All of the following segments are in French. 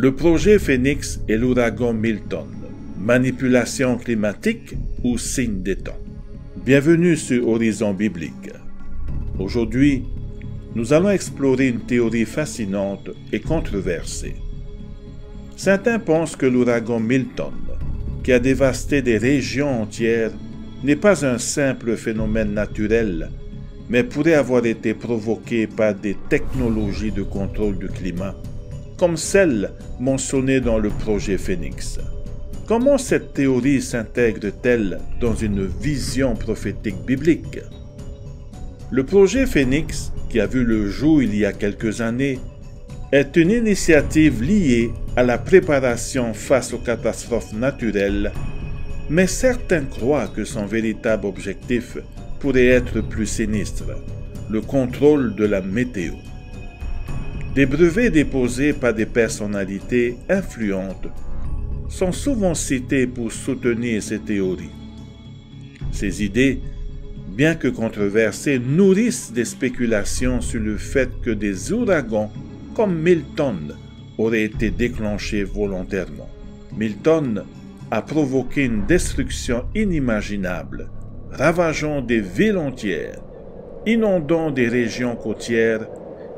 Le projet Phénix et l'ouragan Milton, manipulation climatique ou signe des temps. Bienvenue sur Horizon Biblique. Aujourd'hui, nous allons explorer une théorie fascinante et controversée. Certains pensent que l'ouragan Milton, qui a dévasté des régions entières, n'est pas un simple phénomène naturel, mais pourrait avoir été provoqué par des technologies de contrôle du climat, comme celle mentionnée dans le projet Phénix. Comment cette théorie s'intègre-t-elle dans une vision prophétique biblique? Le projet Phénix, qui a vu le jour il y a quelques années, est une initiative liée à la préparation face aux catastrophes naturelles, mais certains croient que son véritable objectif pourrait être plus sinistre, le contrôle de la météo. Des brevets déposés par des personnalités influentes sont souvent cités pour soutenir ces théories. Ces idées, bien que controversées, nourrissent des spéculations sur le fait que des ouragans comme Milton auraient été déclenchés volontairement. Milton a provoqué une destruction inimaginable, ravageant des villes entières, inondant des régions côtières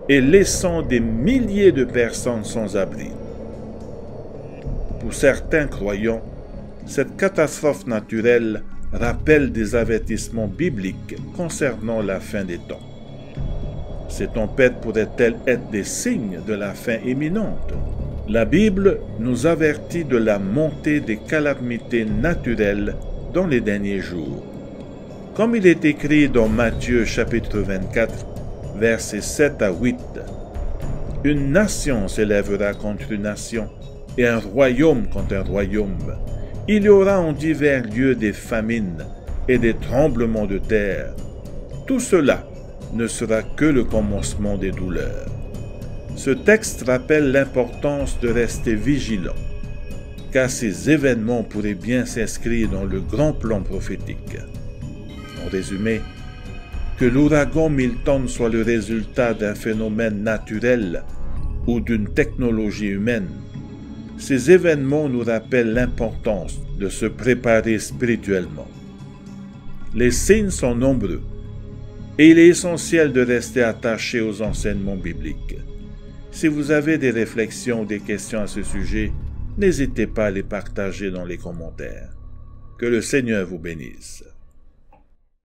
et laissant des milliers de personnes sans abri. Pour certains croyants, cette catastrophe naturelle rappelle des avertissements bibliques concernant la fin des temps. Ces tempêtes pourraient-elles être des signes de la fin imminente? La Bible nous avertit de la montée des calamités naturelles dans les derniers jours. Comme il est écrit dans Matthieu chapitre 24, versets 7 à 8, « Une nation s'élèvera contre une nation, et un royaume contre un royaume. Il y aura en divers lieux des famines et des tremblements de terre. Tout cela ne sera que le commencement des douleurs. » Ce texte rappelle l'importance de rester vigilant, car ces événements pourraient bien s'inscrire dans le grand plan prophétique. En résumé, que l'ouragan Milton soit le résultat d'un phénomène naturel ou d'une technologie humaine, ces événements nous rappellent l'importance de se préparer spirituellement. Les signes sont nombreux, et il est essentiel de rester attaché aux enseignements bibliques. Si vous avez des réflexions ou des questions à ce sujet, n'hésitez pas à les partager dans les commentaires. Que le Seigneur vous bénisse.